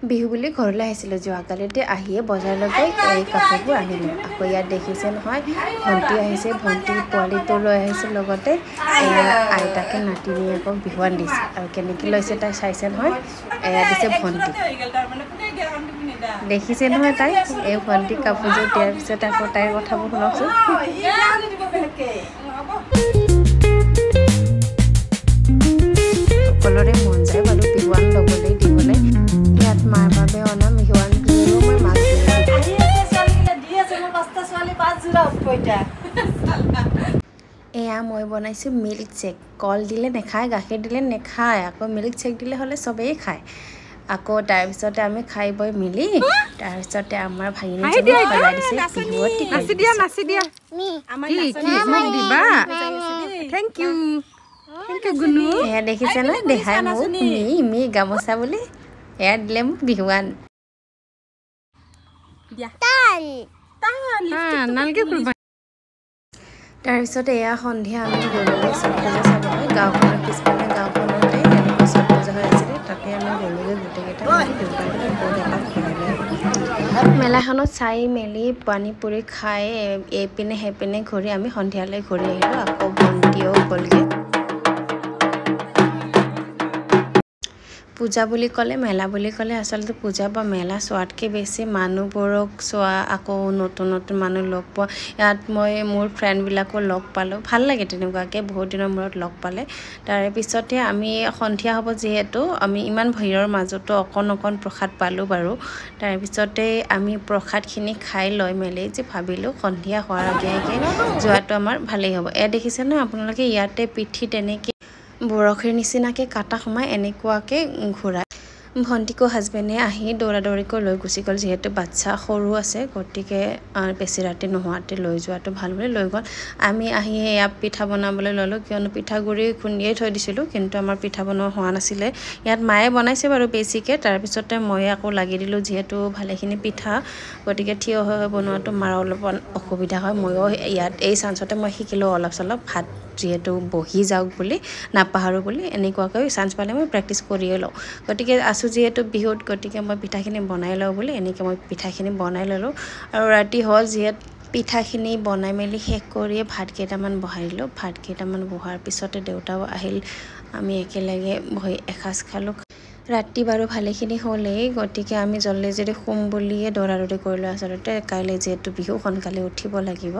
বিহু বুলি ঘৰলৈ আহিছিলোঁ যোৱাকালিতে আহিয়ে বজাৰলৈ এই কাপোৰবোৰ আনিলোঁ আকৌ ইয়াত দেখিছে নহয় ভণ্টি আহিছে ভণ্টি পোৱালিটো লৈ আহিছে লগতে আইতাকে নাতিনীয়েকক বিহুৱান দিছে আৰু কেনেকৈ লৈছে তাই চাইছে নহয় এয়া দিছে ভণ্টি দেখিছে নহয় তাই এই ভণ্টি কাপোৰযোৰ দিয়াৰ পিছত আকৌ তাইৰ কথাবোৰ শুনকচোন সকলোৰে মন যায় বাৰু বিহুৱান ল'বলৈ দিবলৈ ইয়াত মাৰ বাবে অনা বিহুৱানযোৰো মই মাক এয়া মই বনাইছোঁ মিল্ক শ্বেক কল দিলে নেখায় গাখীৰ দিলে নেখায় আকৌ মিল্ক শ্বেক দিলে হ'লে চবেই খায় আকৌ তাৰপিছতে আমি খাই বৈ মিলি তাৰপিছতে আমাৰ ভাগিনীজনীয়ে পেলাই দিছে এয়া দেখিছে নহয় দেখাই মোক মি গামোচা বুলি এয়া দিলে মোক বিহুৱান তাৰপিছত এয়া সন্ধিয়া আমি গ'লোগৈ ছট পূজা চাবলৈ গাঁওখনৰ পিছফালে গাঁওখনতে এনেকৈ ছট পূজা হৈ আছিলে তাতে আমি গ'লোগৈ গোটেইকেইটা মেলাখনত চাই মেলি পানী পুৰি খাই এইপিনে সেইপিনে ঘূৰি আমি সন্ধিয়ালৈ ঘূৰি আহিলোঁ আকৌ ভণ্টিও গ'লগৈ পূজা বুলি ক'লে মেলা বুলি ক'লে আচলতে পূজা বা মেলা চোৱাতকৈ বেছি মানুহবোৰক চোৱা আকৌ নতুন নতুন মানুহ লগ পোৱা ইয়াত মই মোৰ ফ্ৰেণ্ডবিলাকো লগ পালোঁ ভাল লাগে তেনেকুৱাকৈ বহুত দিনৰ মূৰত লগ পালে তাৰে পিছতে আমি সন্ধিয়া হ'ব যিহেতু আমি ইমান ভিৰৰ মাজতো অকণ প্ৰসাদ পালোঁ বাৰু তাৰপিছতে আমি প্ৰসাদখিনি খাই লৈ মেলি যে ভাবিলোঁ সন্ধিয়া হোৱাৰ আগে আগে যোৱাটো আমাৰ ভালেই হ'ব এয়া দেখিছে ন আপোনালোকে ইয়াতে পিঠি তেনেকৈ বৰশীৰ নিচিনাকৈ কাটা সোমাই এনেকুৱাকৈ ঘূৰাই ভণ্টিকো হাজবেণ্ডে আহি দৌৰা দৌৰিকৈ লৈ গুচি গ'ল যিহেতু বাচ্ছা সৰু আছে গতিকে বেছি ৰাতি নোহোৱাতে লৈ যোৱাটো ভাল বুলি লৈ গ'ল আমি আহি এয়া পিঠা বনাবলৈ ল'লোঁ কিয়নো পিঠাগুড়ি খুন্দিয়ে থৈ দিছিলোঁ কিন্তু আমাৰ পিঠা বনোৱা হোৱা নাছিলে ইয়াত মায়ে বনাইছে বাৰু বেছিকৈ তাৰপিছতে মই আকৌ লাগি দিলোঁ যিহেতু ভালেখিনি পিঠা গতিকে থিয় হৈ বনোৱাটো মাৰ অলপমান অসুবিধা হয় ময়ো ইয়াত এই চান্সতে মই শিকিলোঁ অলপ চলপ ভাত যিহেতু বহি যাওক বুলি নাপাহৰোঁ বুলি এনেকুৱাকৈ চান্স পালে মই প্ৰেক্টিচ কৰিয়ে লওঁ গতিকে আছোঁ যিহেতু বিহুত গতিকে মই পিঠাখিনি বনাই লওঁ বুলি এনেকৈ মই পিঠাখিনি বনাই ল'লোঁ আৰু ৰাতি হ'ল যিহেতু পিঠাখিনি বনাই মেলি শেষ কৰিয়ে ভাত কেইটামান বহাই দিলোঁ ভাত কেইটামান বহাৰ পিছতে দেউতাও আহিল আমি একেলগে বহি এসাঁজ খালোঁ ৰাতি বাৰু ভালেখিনি হ'লেই গতিকে আমি জল্দি যদি শুম বুলিয়ে দৌৰা দৌৰি কৰিলোঁ আচলতে কাইলৈ যিহেতু বিহু সোনকালে উঠিব লাগিব